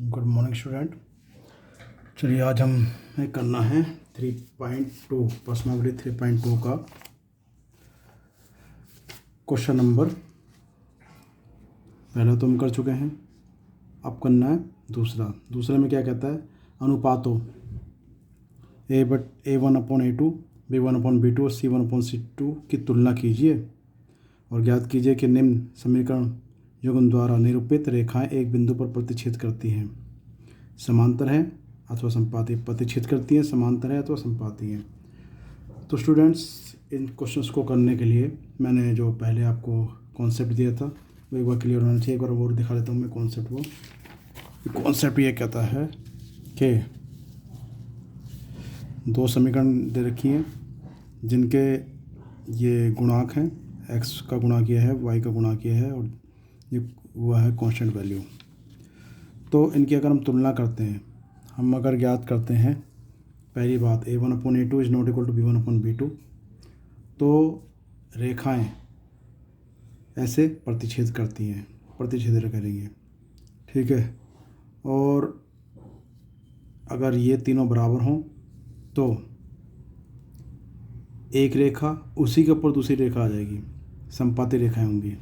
Good morning student. चलिए आज हमें करना है 3.2 पर्सनैलिटी 3.2 का क्वेश्चन नंबर। पहला तो हम कर चुके हैं, अब करना है दूसरे में क्या कहता है, अनुपातों A1/A2, B1/B2 और C1/C2 की तुलना कीजिए और ज्ञात कीजिए कि निम्न समीकरण युग्म द्वारा निरूपित रेखाएं एक बिंदु पर प्रतिच्छेद करती हैं, समांतर हैं अथवा संपाती। प्रतिच्छेद करती हैं, समांतर है अथवा संपाती हैं। तो स्टूडेंट्स, इन क्वेश्चंस को करने के लिए मैंने जो पहले आपको कॉन्सेप्ट दिया था वो एक बार क्लियर होना चाहिए। एक बार और दिखा देता हूँ मैं कॉन्सेप्ट। वो कॉन्सेप्ट ये कहता है कि दो समीकरण दे रखी हैं जिनके ये गुणांक हैं, x का गुणा किया है, y का गुणा किया है और ये हुआ है कांस्टेंट वैल्यू। तो इनकी अगर हम तुलना करते हैं, हम अगर ज्ञात करते हैं पहली बात A1/A2 is not equal to B1/B2, तो रेखाएं ऐसे प्रतिच्छेद करती हैं, प्रतिच्छेद करेंगे, ठीक है। और अगर ये तीनों बराबर हों तो एक रेखा उसी के ऊपर दूसरी रेखा आ जाएगी, संपाती रेखाएं होंगी,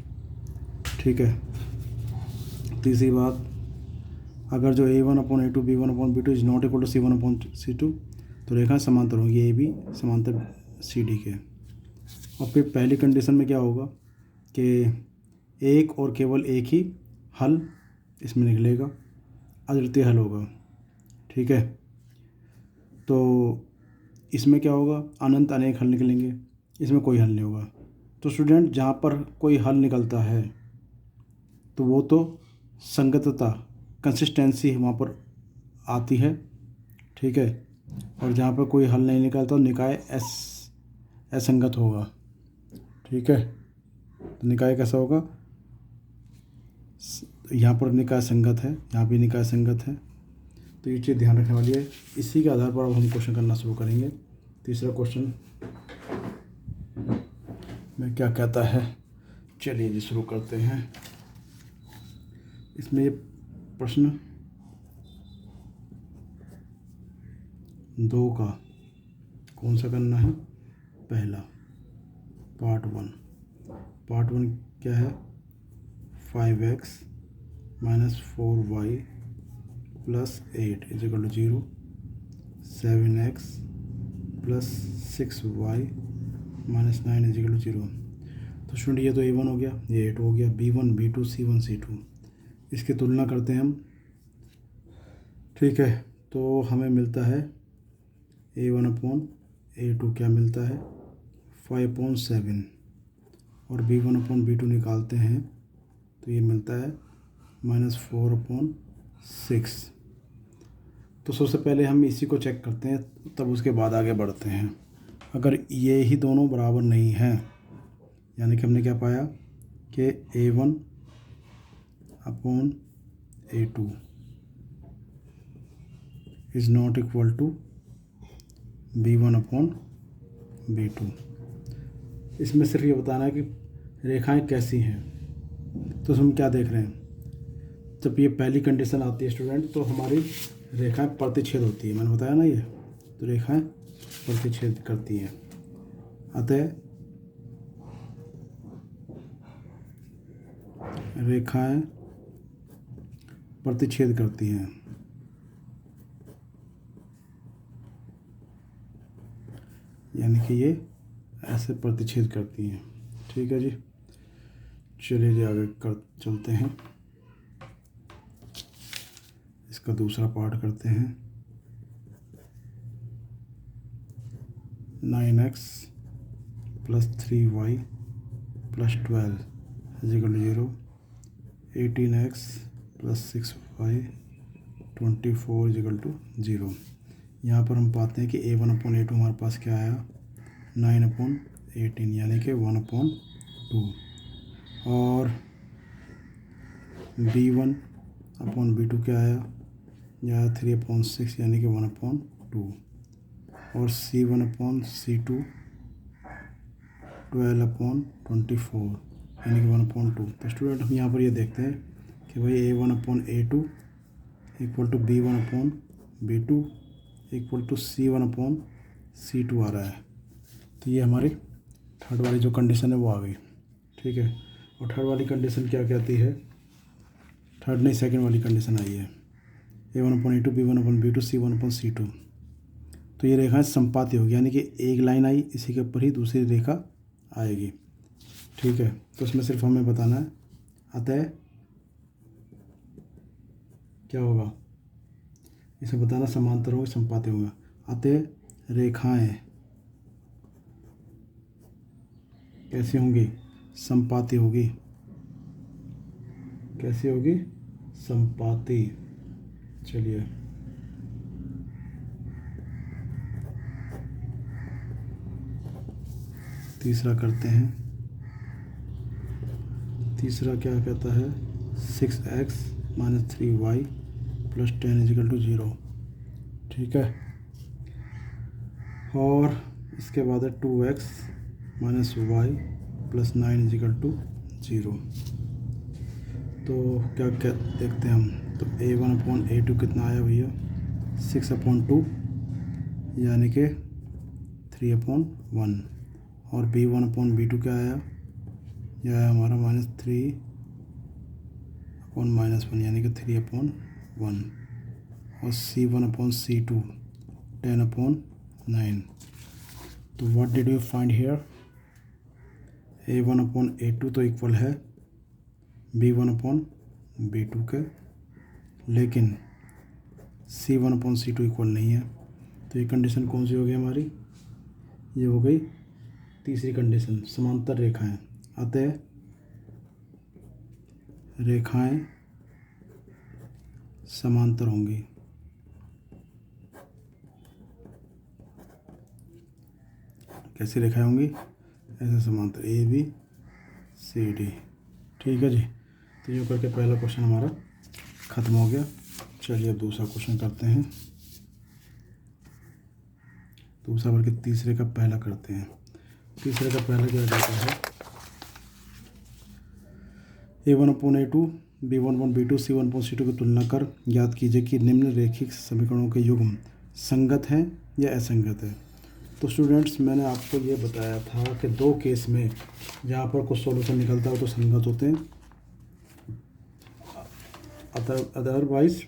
ठीक है। तीसरी बात, अगर जो A1/A2 B1/B2 is not equal to C1/C2 तो रेखाएं समांतर होंगी, ए बी समांतर सी डी के। और फिर पहली कंडीशन में क्या होगा कि एक और केवल एक ही हल इसमें निकलेगा, अद्वितीय हल होगा, ठीक है। तो इसमें क्या होगा, अनंत अनेक हल निकलेंगे, इसमें कोई हल नहीं होगा। तो स्टूडेंट, जहाँ पर कोई हल निकलता है तो वो तो संगतता, कंसिस्टेंसी वहाँ पर आती है, ठीक है। और जहाँ पर कोई हल नहीं निकलता तो निकाय असंगत होगा, ठीक है। तो निकाय कैसा होगा, यहाँ पर निकाय संगत है, यहाँ भी निकाय संगत है। तो ये चीज़ ध्यान रखने वाली है। इसी के आधार पर अब हम क्वेश्चन करना शुरू करेंगे। तीसरा क्वेश्चन में क्या कहता है, चलिए जी शुरू करते हैं। इसमें ये प्रश्न 2 का कौन सा करना है, पहला पार्ट 1 क्या है, 5x - 4y + 8 = 0, 7x + 6y - 9 = 0। तो स्टूडेंट, ये तो A1 हो गया, ये 8 हो गया, B1 B2 C1 C2, इसकी तुलना करते हैं हम, ठीक है। तो हमें मिलता है A1/A2 क्या मिलता है, 5/7 और B1/B2 निकालते हैं तो ये मिलता है -4/6। तो सबसे पहले हम इसी को चेक करते हैं, तब उसके बाद आगे बढ़ते हैं। अगर ये ही दोनों बराबर नहीं हैं, यानी कि हमने क्या पाया कि A1/A2 is not equal to B1/B2। इसमें सिर्फ ये बताना है कि रेखाएं कैसी हैं। तो हम क्या देख रहे हैं, जब ये पहली कंडीशन आती है स्टूडेंट, तो हमारी रेखाएं प्रतिच्छेद होती है, मैंने बताया ना ये, तो रेखाएं प्रतिच्छेद करती हैं। अतः रेखाएं प्रतिच्छेद करती हैं, यानी कि ये ऐसे प्रतिच्छेद करती हैं, ठीक है जी। चलिए जी आगे चलते हैं। इसका दूसरा पार्ट करते हैं। 9x + 3y + 12 = 0, 18x + 6y 24 = 0। यहाँ पर हम पाते हैं कि A1/A2 हमारे पास क्या आया, 9/18 यानी कि 1/2, और B1/B2 क्या आया, या 3/6 यानी कि 1/2, और C1/C2 12/24 यानी कि 1/2। तो स्टूडेंट, हम यहाँ पर ये देखते हैं कि भाई A1/A2 equal to B1/B2 equal to C1/C2 आ रहा है। तो ये हमारी थर्ड वाली जो कंडीशन है वो आ गई। ठीक है, और थर्ड वाली कंडीशन क्या कहती है, थर्ड नहीं सेकंड वाली कंडीशन आई है A1/A2 B1/B2 C1/C2। तो ये रेखाएं संपाती होगी, यानी कि एक लाइन आई, इसी के ऊपर ही दूसरी रेखा आएगी। ठीक है, तो इसमें सिर्फ हमें बताना है, अतः क्या होगा, इसे बताना समांतर होगा संपाती होगा। अतः रेखाएं कैसी होंगी, संपाती होगी। कैसी होगी, संपाती। चलिए तीसरा करते हैं। तीसरा क्या कहता है, 6x - 3y + 10 = 0। ठीक है, और इसके बाद है 2x - y + 9 = 0। तो क्या देखते हैं हम, तो A1/A2 कितना आया भैया, 6/2 यानी कि 3/1। और B1/B2 क्या आया, यह आया हमारा -3/-1 यानी कि 3/1। और C1/C2 10/9। तो what did you find here, A1/A2 तो इक्वल है B1/B2 के, लेकिन C1/C2 इक्वल नहीं है। तो ये कंडीशन कौन सी हो गई हमारी, ये हो गई तीसरी कंडीशन, समांतर रेखाएं। अतः रेखाएं समांतर होंगी। कैसी रेखाएं होंगी, ऐसे समांतर ABCD। ठीक है जी, तो यूँ करके पहला क्वेश्चन हमारा ख़त्म हो गया। चलिए अब दूसरा क्वेश्चन करते हैं। दूसरा बल्कि तीसरे का पहला करते हैं। तीसरे का पहला क्या कहता है, A1/A2 B1/B2 C1/C2 की तुलना कर ज्ञात कीजिए कि निम्न रैखिक समीकरणों के युग्म संगत हैं या असंगत है। तो स्टूडेंट्स, मैंने आपको ये बताया था कि दो केस में जहाँ पर कुछ सॉल्यूशन निकलता है तो संगत होते हैं, अदरवाइज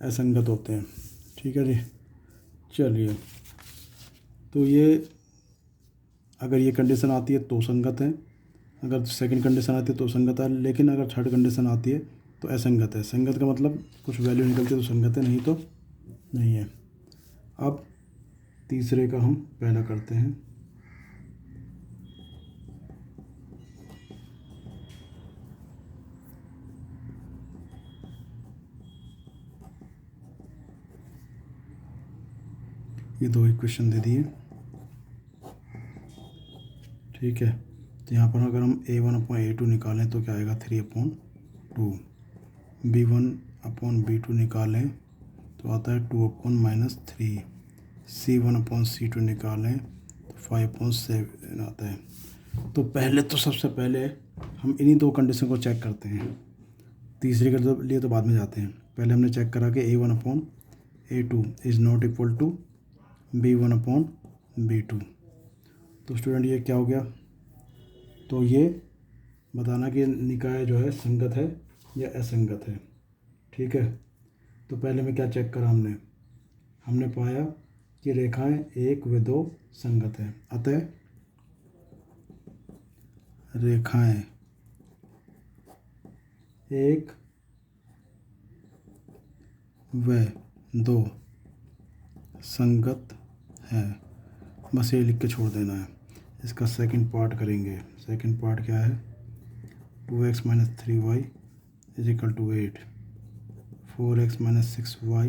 असंगत होते हैं। ठीक है जी, चलिए, तो ये अगर ये कंडीशन आती है तो संगत है, अगर सेकंड कंडीशन आती है तो संगत है, लेकिन अगर थर्ड कंडीशन आती है तो असंगत है। संगत का मतलब कुछ वैल्यू निकलती है तो संगत है, नहीं तो नहीं है। अब तीसरे का हम पहला करते हैं। ये दो इक्वेशन दे दिए। ठीक है, तो यहाँ पर अगर हम A1/A2 निकालें तो क्या आएगा, 3/2। B1/B2 निकालें तो आता है 2/-3। C1/C2 निकालें तो 5/7 आता है। तो पहले तो सबसे पहले हम इन्हीं दो कंडीशन को चेक करते हैं, तीसरे के लिए तो बाद में जाते हैं। पहले हमने चेक करा कि A1/A2 is not equal to B1/B2। तो स्टूडेंट ये क्या हो गया, तो ये बताना कि निकाय जो है संगत है या असंगत है। ठीक है, तो पहले में क्या चेक करा हमने पाया कि रेखाएं 1 व 2 संगत हैं। अतः रेखाएं 1 व 2 संगत है। बस ये लिख के छोड़ देना है। इसका सेकंड पार्ट करेंगे। सेकंड पार्ट क्या है, 2x - 3y = 8, 4x - 6y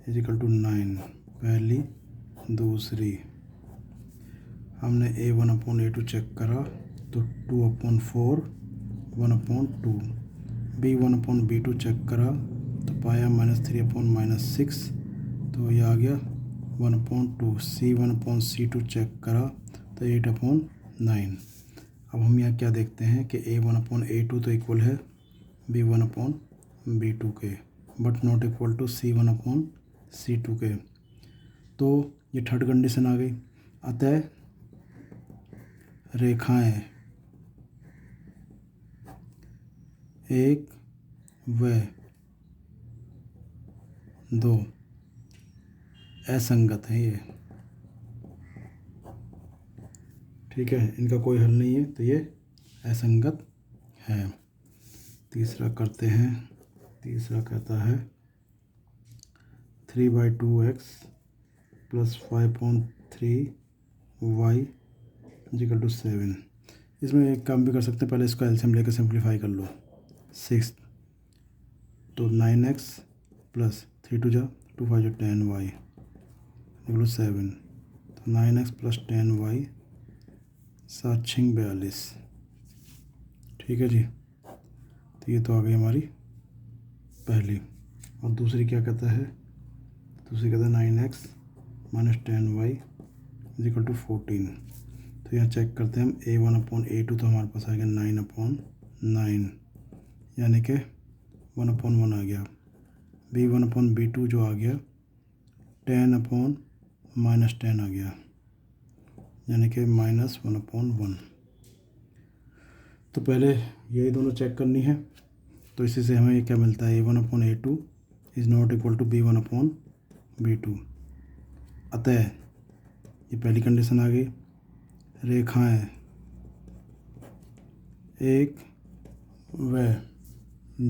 = 9। पहली दूसरी हमने A1/A2 चेक करा तो 2/4 1/2। B1/B2 चेक करा तो पाया -3/-6, तो ये आ गया 1/2। C1/C2 चेक करा तो 8/9। अब हम यहाँ क्या देखते हैं कि A1/A2 तो इक्वल है B1/B2 के, but not equal to C1 upon C2 के। तो ये थर्ड कंडीशन आ गई। अतः रेखाएं एक व दो असंगत है ये, ठीक है, इनका कोई हल नहीं है, तो ये असंगत है। तीसरा करते हैं। तीसरा कहता है 3/2x plus 5/3y equal to 7। इसमें एक काम भी कर सकते हैं, पहले इसका एलसीएम लेकर सिंप्लीफाई कर लो। 6 तो 9x plus 3 2 2 5 10y equal to 7। तो 9x प्लस 10y 7 6 42। ठीक है जी। तो ये तो आ गई हमारी पहली। और दूसरी क्या कहता है? दूसरी कहता है 9x minus 10y equal to 14। तो यहाँ चेक करते हैं हम A1/A2, तो हमारे पास आ गया 9/9, यानी कि 1/1 आ गया। B1/B2 जो आ गया 10/-10 आ गया, यानी कि -1/1। तो पहले यही दोनों चेक करनी है। तो इसी से हमें क्या मिलता है? A1/A2 is not equal to B1/B2। अतः ये पहली कंडीशन आ गई। रेखाएं एक व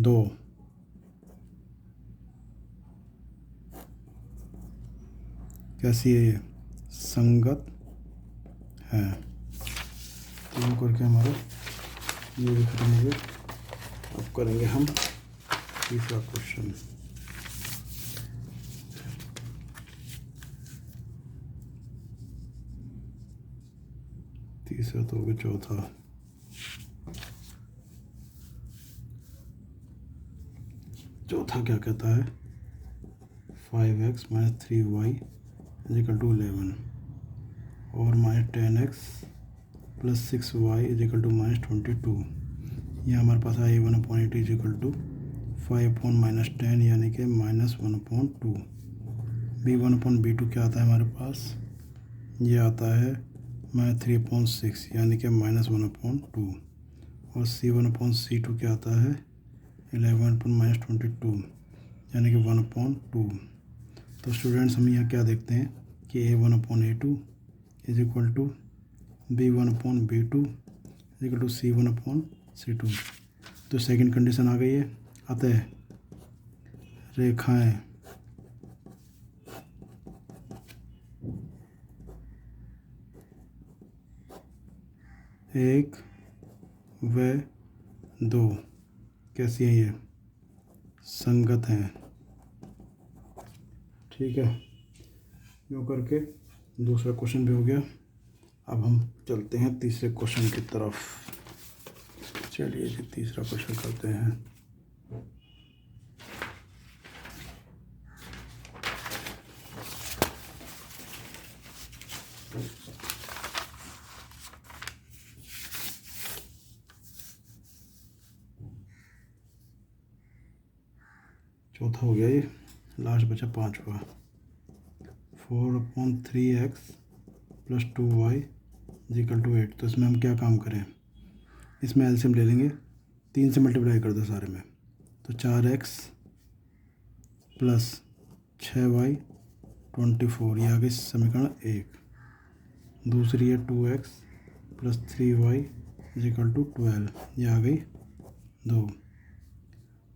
दो कैसी है? ये संगत है। तो यूँ करके हमारा ये भी खत्म हो गया। अब करेंगे हम तीसरा क्वेश्चन। तीसरा तो हो गया। चौथा क्या कहता है? 5x minus 3y equal to 11 और minus 10x plus 6y equal to minus 22। यहाँ हमारे पास है A1/A2 इक्वल टू 5/-10 यानी कि -1/2। B1/B2 क्या आता है हमारे पास? ये आता है -3/6 यानी कि -1/2। और C1/C2 क्या आता है? 11/-22 यानी कि 1/2। तो स्टूडेंट्स हम यहाँ क्या देखते हैं कि A1/A2 is equal to B1/B2 equal to C1/C2। तो सेकंड कंडीशन आ गई है। अतः रेखाएं एक व दो कैसी हैं? ये संगत हैं। ठीक है, यूँ करके दूसरा क्वेश्चन भी हो गया। अब हम चलते हैं तीसरे क्वेश्चन की तरफ। चलिए जी, तीसरा क्वेश्चन करते हैं। चौथा हो गया, ये लास्ट बचा पांचवा। 4/3x plus 2y equal to 8। तो इसमें हम क्या काम करें? इसमें एलसीएम ले लेंगे, 3 से मल्टीप्लाई कर दो सारे में। तो 4x प्लस 6y 24, ये आ गई समीकरण 1। दूसरी है 2x plus 3y equal to 12, ये आ गई 2।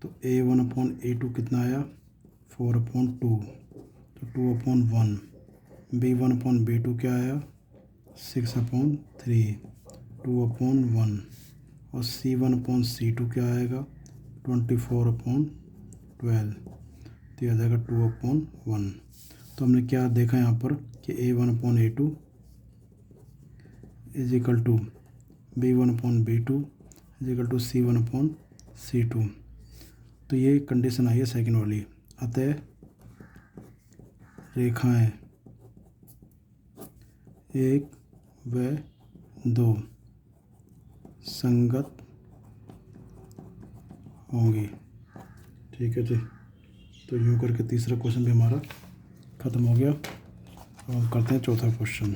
तो A1/A2 कितना आया? 4/2, तो 2/1। B1/B2 क्या आया? 6/3, 2/1। और C1/C2 क्या आएगा? 24/12, तो यह आ जाएगा 2/1। तो हमने क्या देखा यहाँ पर कि A1/A2 is equal to B1/B2 is equal to C1/C2। तो ये कंडीशन आई है सेकंड वाली। अतः रेखाएं एक व दो संगत होंगी। ठीक है जी। तो यूँ करके तीसरा क्वेश्चन भी हमारा ख़त्म हो गया। अब हम करते हैं चौथा क्वेश्चन।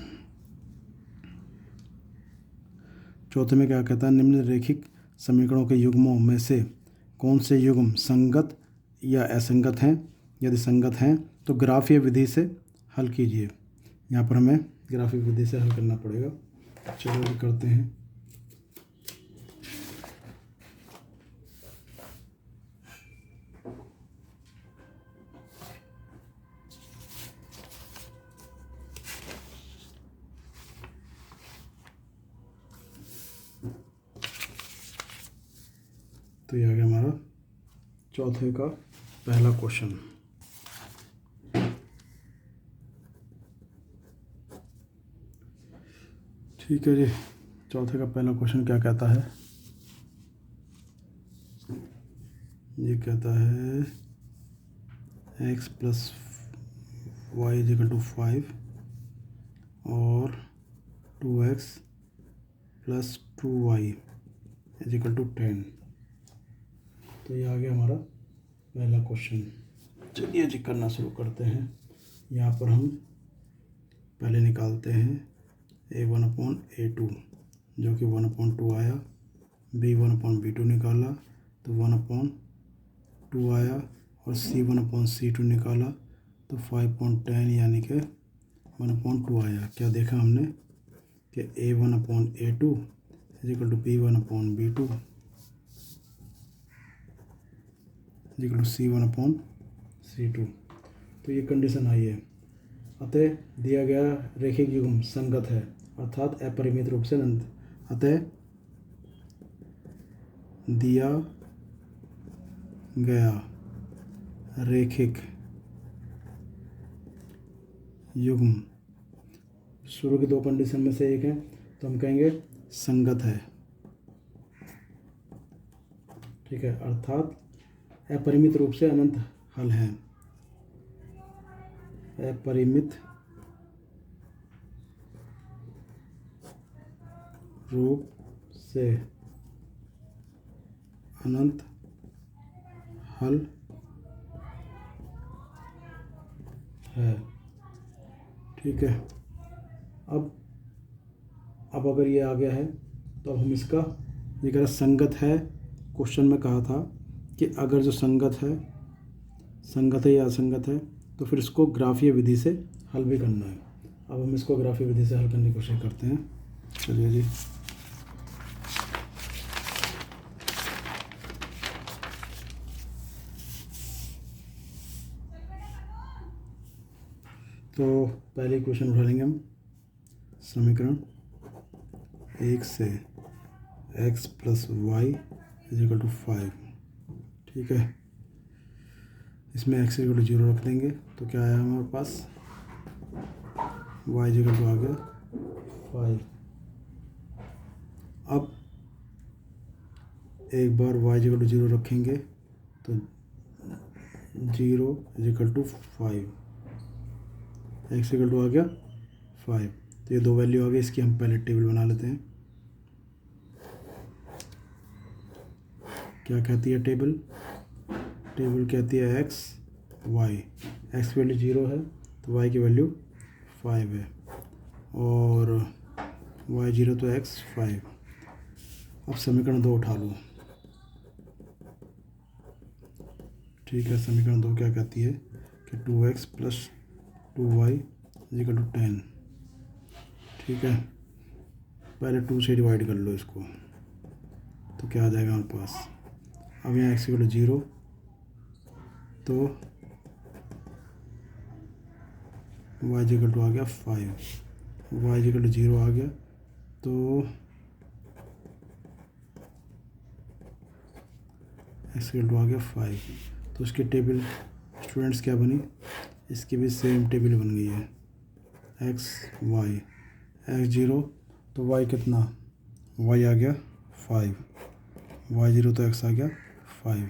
चौथे में क्या कहता है, निम्नलिखित समीकरणों के युग्मों में से कौन से युग्म संगत या असंगत हैं? यदि संगत हैं तो ग्राफीय विधि से हल कीजिए। यहाँ पर हमें ग्राफीय विधि से हल करना पड़ेगा। चलो ये करते हैं। तो ये आ गया हमारा चौथे का पहला क्वेश्चन। ठीक है जी, चौथे का पहला क्वेश्चन क्या कहता है? ये कहता है x plus y is equal to 5 और 2x plus 2y is equal to 10। तो ये आ गया हमारा पहला क्वेश्चन। चलिए जी करना शुरू करते हैं। यहाँ पर हम पहले निकालते हैं a1/a2 जो कि 1/2 आया, b1/b2 निकाला तो 1/2 आया, और c1/c2 निकाला तो 5/10 यानी कि 1/2 आया। क्या देखा हमने कि a1/a2 is equal to b1/b2 equal to c1/c2। तो ये कंडीशन आई है। अतः दिया गया रेखिक युग्म संगत है, अर्थात अपरिमित रूप से अनंत। अतः दिया गया रेखिक युग्म, शुरू की दो कंडीशन में से एक है तो हम कहेंगे संगत है। ठीक है, अर्थात अपरिमित रूप से अनंत हल है। अपरिमित रूप से अनंत हल है। ठीक है, अब अगर ये आ गया है तो अब हम इसका, ये कह रहा संगत है। क्वेश्चन में कहा था कि अगर जो संगत है या असंगत है तो फिर इसको ग्राफीय विधि से हल भी करना है। अब हम इसको ग्राफीय विधि से हल करने की कोशिश करते हैं। चलिए जी, तो पहले क्वेश्चन उठा लेंगे हम। समीकरण 1 से x plus y is equal to 5। ठीक है, इसमें x इजिकल टू 0 रख देंगे तो क्या आया हमारे पास, y इजिकल टू आ गया 5। अब एक बार y इजिकल टू 0 रखेंगे तो 0 equal to 5, x equal to आ गया 5। तो ये दो वैल्यू आ गई। इसकी हम पहले टेबल बना लेते हैं। क्या कहती है टेबल कहती है x y, x की वैल्यू 0 है तो y की वैल्यू 5 है, और y 0 तो x 5। अब समीकरण 2 उठा लो। ठीक है, समीकरण 2 क्या कहती है कि 2x plus 2y is equal to 10। ठीक है, पहले 2 से डिवाइड कर लो इसको तो क्या आ जाएगा हमारे पास। अब यहाँ x इक्वल टू 0 तो y इक्वल टू आ गया 5, y इक्वल टू 0 आ गया तो x इक्वल टू आ गया 5। तो उसकी टेबल स्टूडेंट्स क्या बनी, इसकी भी सेम टेबल बन गई है। x y, x 0 तो y कितना, y आ गया 5, y 0 तो x आ गया 5।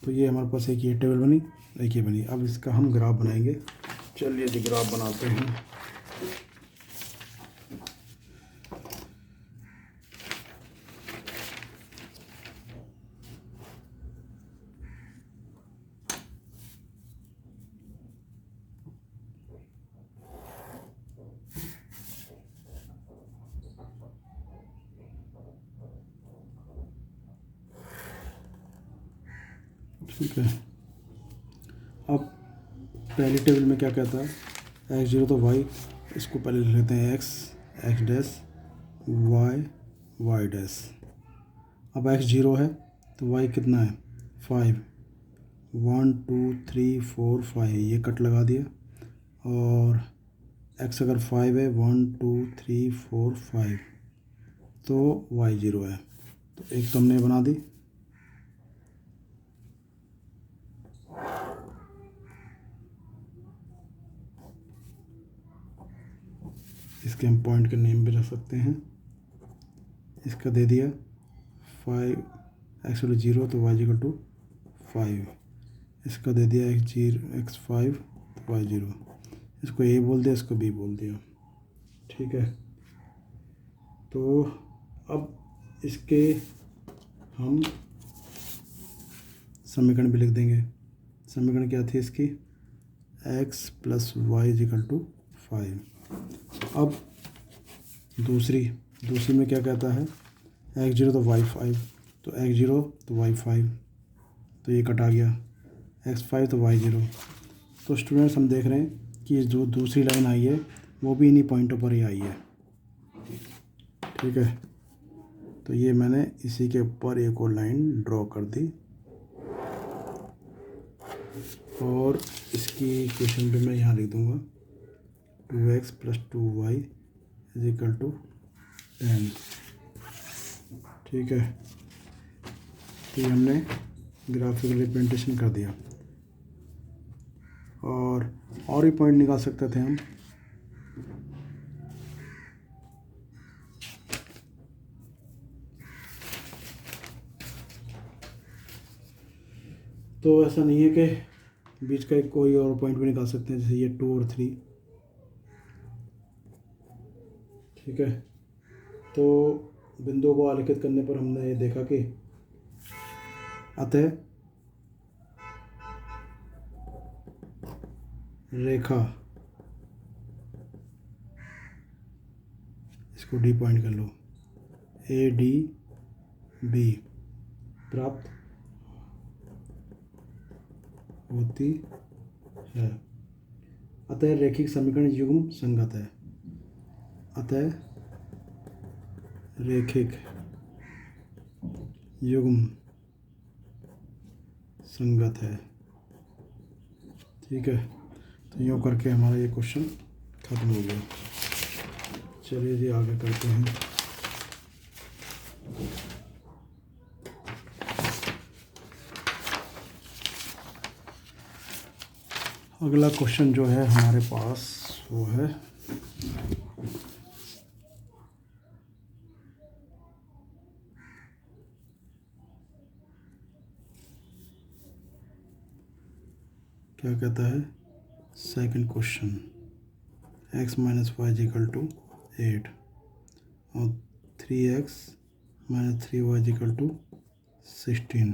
तो ये हमारे पास एक ये टेबल बनी, एक ये बनी। अब इसका हम ग्राफ बनाएंगे। चलिए जी ग्राफ बनाते हैं। ठीक है। अब पहली टेबल में क्या कहता है, x0 तो y, इसको पहले लिख लेते हैं x डैश, y डैश। अब x0 है तो y कितना है 5, 1 2 3 4 5, ये कट लगा दिया। और x अगर 5 है 1 2 3 4 5, तो y0 है। तो एक तो हमने बना दी। इसके हम पॉइंट के नेम भी रख सकते हैं। इसका दे दिया 5 x0 तो y 5। इसका दे दिया x5 तो y0। इसको a बोल दिया, इसको b बोल दिया। ठीक है। तो अब इसके हम समीकरण भी लिख देंगे। समीकरण क्या थी इसकी, x plus y is equal to 5। अब दूसरी में क्या कहता है, x0 तो y5, तो x0 तो y5, तो ये कटा गया, x5 तो y0। तो स्टूडेंट्स हम देख रहे हैं कि जो दूसरी लाइन आई है वो भी इन्हीं पॉइंटों पर ही आई है। ठीक है। तो ये मैंने इसी के ऊपर एक और लाइन ड्रॉ कर दी और इसकी इक्वेशन भी मैं यहाँ लिख दूँगा 2x plus 2y is equal to 10। ठीक है। तो ये हमने ग्राफिकल रिप्रेजेंटेशन कर दिया और भी पॉइंट निकाल सकते थे हम। तो ऐसा नहीं है कि बीच का एक कोई और पॉइंट भी निकाल सकते हैं, जैसे ये 2 और 3। ठीक है। तो बिंदुओं को आलेखित करने पर हमने ये देखा कि अतः रेखा, इसको डी पॉइंट कर लो, ADB प्राप्त होती है। अतः रैखिक समीकरण युग्म संगत है। अतः रैखिक युग्म संगत है। ठीक है। तो यूँ करके हमारा ये क्वेश्चन खत्म हो गया। चलिए जी आगे करते हैं। अगला क्वेश्चन जो है हमारे पास वो है क्या कहता है, second question, x minus y is equal to 8 और 3x minus 3y is equal to 16।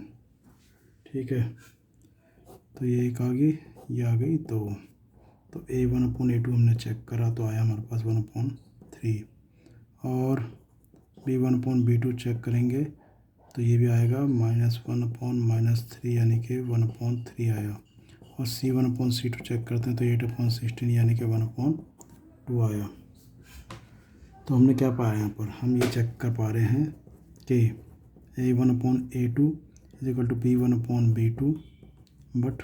ठीक है। तो ये एक आ गई, ये आ गई 2। तो a1/a2 हमने चेक करा तो आया हमारे पास 1/3 और b1/b2 चेक करेंगे तो ये भी आएगा -1/-3 यानी कि 1/3 आया। और c1/c2 चेक करते हैं तो 8/16 यानी कि 1/2 आया। तो हमने क्या पाया यहाँ पर, हम ये चेक कर पा रहे हैं कि a1/a2 is equal to b1/b2 but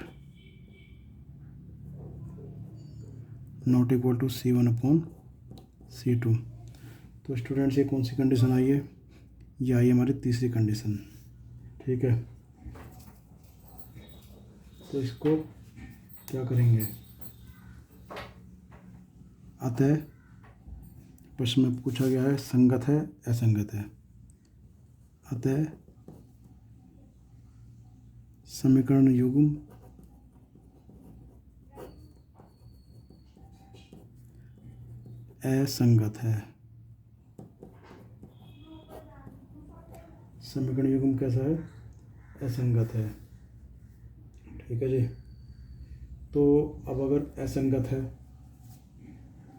not equal to c1/c2। तो स्टूडेंट्स ये कौन सी कंडीशन आई है, ये आई हमारी तीसरी कंडीशन। ठीक है। तो इसको क्या करेंगे, अतः प्रश्न में पूछा गया है संगत है असंगत है। अतः समीकरण युग्म असंगत है। समीकरण युग्म कैसा है, असंगत है। ठीक है जी। तो अब अगर असंगत है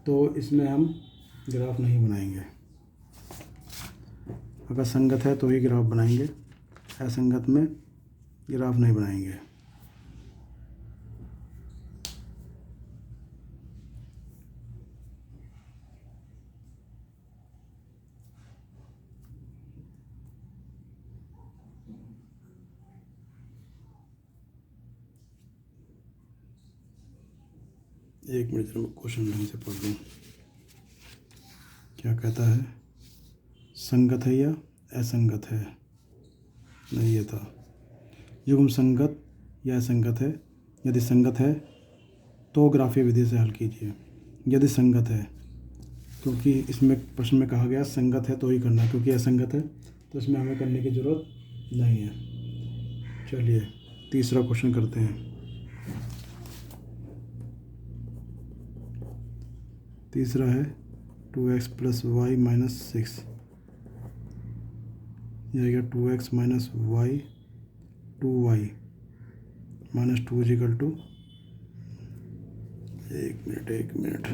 तो इसमें हम ग्राफ नहीं बनाएंगे। अगर संगत है तो ही ग्राफ बनाएंगे, असंगत में ग्राफ नहीं बनाएंगे। एक मिनट में क्वेश्चन ढंग से पढ़ लूँ। क्या कहता है, संगत है या असंगत है? नहीं, ये था युग्म संगत या असंगत है। यदि संगत है तो ग्राफीय विधि से हल कीजिए। यदि संगत है, क्योंकि इसमें प्रश्न में कहा गया संगत है तो ही करना, क्योंकि असंगत है तो इसमें हमें करने की ज़रूरत नहीं है। चलिए तीसरा क्वेश्चन करते हैं। तीसरा है 2x + y - 6, यह 2x - y 2y - 2 = एक मिनट।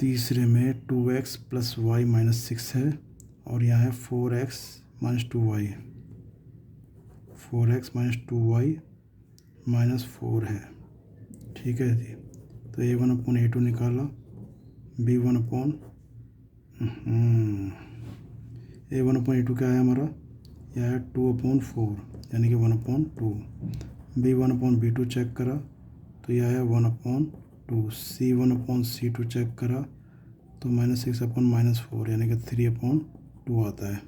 तीसरे में 2x + y - 6 है और यहाँ है 4x - 2y, 4x - 2y - 4 है। ठीक है जी, तो a1/a2 निकाला, b1/a1/a2 क्या है हमारा, यह है 2/4 यानी कि 1/2। b1/b2 चेक करा तो यह है 1/2। c1/c2 चेक करा तो -6/-4 यानी कि 3/2 आता है।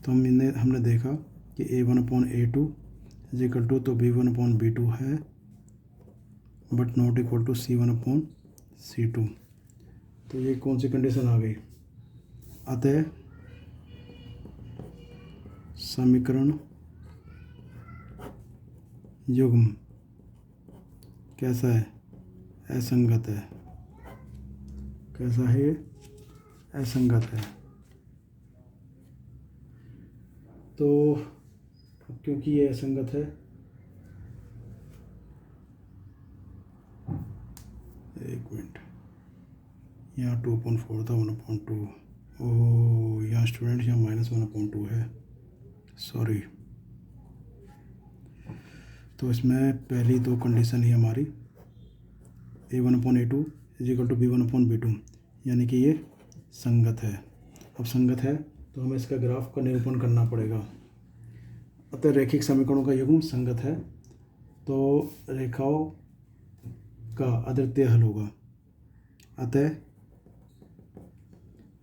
तो हमने देखा कि a1/a2 = तो b1/b2 है, but not equal to c1/c2। तो ये कौन सी कंडीशन आ गई? अतः समीकरण युग्म कैसा है? असंगत है। कैसा है? असंगत है। तो क्योंकि ये असंगत है, एक मिनट, यहाँ 2/4 था, 1/2। ओह, यहाँ स्टूडेंट यहाँ -1/2 है, सॉरी। तो इसमें पहली दो कंडीशन ही हमारी a1/a2 = b1/b2, यानी कि ये संगत है। अब संगत है तो हमें इसका ग्राफ का निरूपण करना पड़ेगा। अतः रैखिक समीकरणों का युग्म संगत है तो रेखाओं का अद्वितीय हल होगा। अतः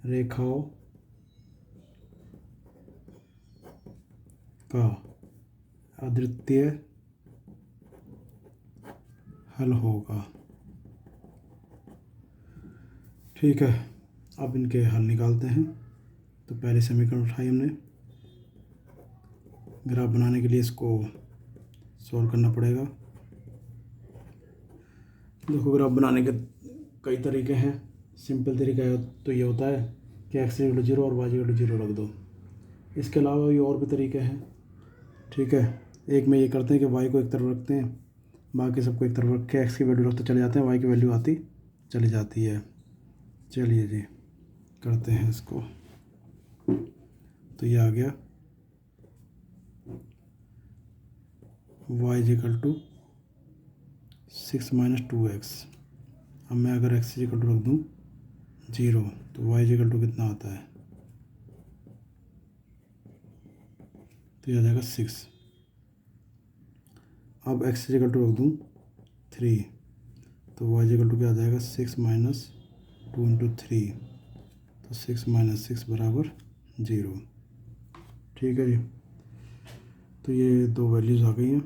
रेखाओं का अद्वितीय हल होगा। ठीक है, अब इनके हल निकालते हैं। तो पहले समीकरण उठाई हमने, ग्राफ बनाने के लिए इसको सॉल्व करना पड़ेगा। देखो, ग्राफ बनाने के कई तरीके हैं। सिंपल तरीका तो ये होता है कि x = 0 और y = 0 रख दो। इसके अलावा भी और भी तरीके हैं। ठीक है, एक में ये करते हैं कि y को एक तरफ रखते हैं, बाकी सबको एक तरफ रख के x की वैल्यू रखते चले जाते हैं, y की वैल्यू आती चली जाती है। चलिए जी, करते हैं इसको। तो ये आ गया y = 6 - 2x। अब मैं अगर x = रख दूँ 0 तो y = कितना आता है, तो ये आ जाएगा 6। अब x = रख दूँ 3 तो y = क्या आ जाएगा, 6 - 2 × 3, तो 6 - 6 = 0। ठीक है जी, तो ये दो वैल्यूज़ आ गई हैं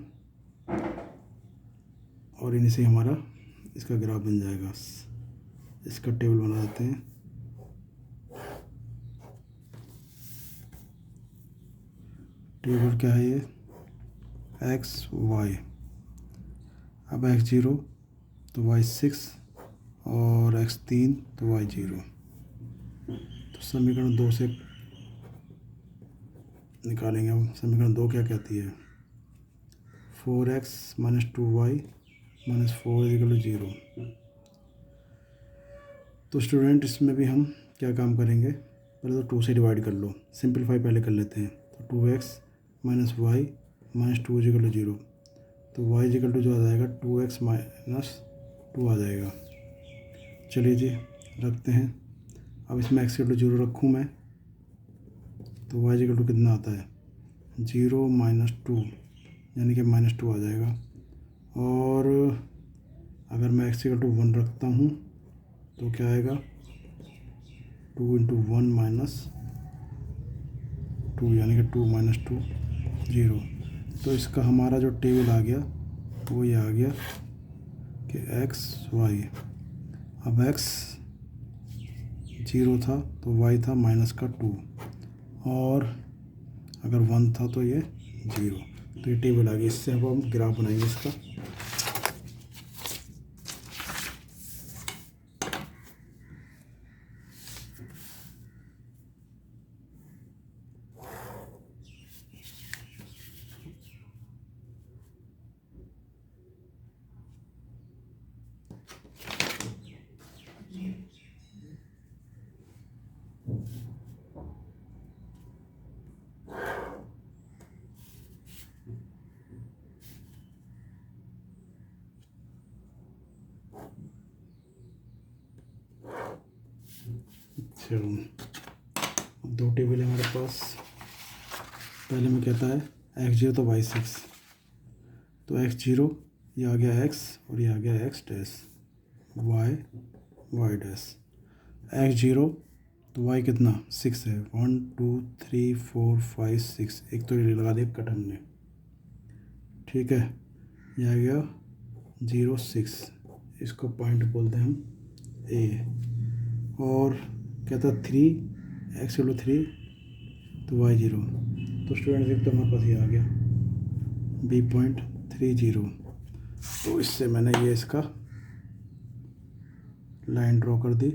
और इनसे हमारा इसका ग्राफ बन जाएगा। इसका टेबल बना देते हैं। टेबल क्या है ये, x y। अब x0 तो y 6 और x3 तो y 0। तो समीकरण 2 से निकालेंगे हम। समीकरण 2 क्या कहती है, 4x - 2y - 4 = 0। तो स्टूडेंट इसमें भी हम क्या काम करेंगे, पहले तो 2 से डिवाइड कर लो, सिंपलीफाई पहले कर लेते हैं। तो 2x - y - 2 = 0, तो y = जो आ जाएगा 2x - 2 आ जाएगा। चलिए जी, रखते हैं। अब इसमें x = 0 रखूँ मैं तो y = कितना आता है, 0 - 2 यानी कि -2 आ जाएगा। और अगर मैं x इक्वल टू 1 रखता हूँ तो क्या आएगा, 2 इंटू 1 माइनस 2 यानी कि 2 माइनस 2 0। तो इसका हमारा जो टेबल आ गया वो ये आ गया कि x y, अब x 0 था तो y था माइनस का 2, और अगर 1 था तो ये 0। तो ये टेबल आ गई। इससे अब हम ग्राफ बनाएंगे इसका। चलो, दो टेबल है हमारे पास। पहले में कहता है x0 तो y6, तो x0 ये आ गया x और ये आ गया x dash, y dash. x0 तो y कितना 6 है, 1 2 3 4 5 6, एक तो ये लगा दिया कट हमने, ठीक है। ये आ गया 0 6, इसको पॉइंट बोलते हैं हम a। और कहता 3 x इक्वल 3 तो y0, तो स्टूडेंट एक तो हमारे पास ये आ गया b.30। तो इससे मैंने ये इसका लाइन ड्रॉ कर दी।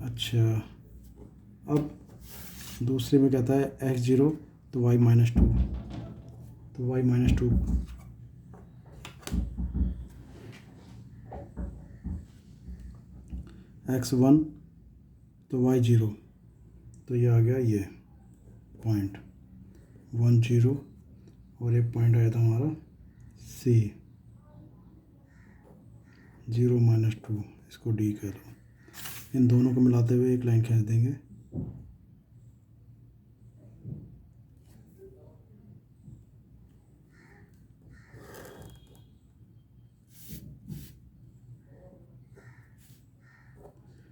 अच्छा, अब दूसरे में कहता है x0 तो y माइनस 2, तो y माइनस 2, x1 तो y0, तो ये आ गया ये पॉइंट 1 0, और एक पॉइंट आया था हमारा C 0 माइनस 2, इसको D कह लो। इन दोनों को मिलाते हुए एक लाइन खींच देंगे।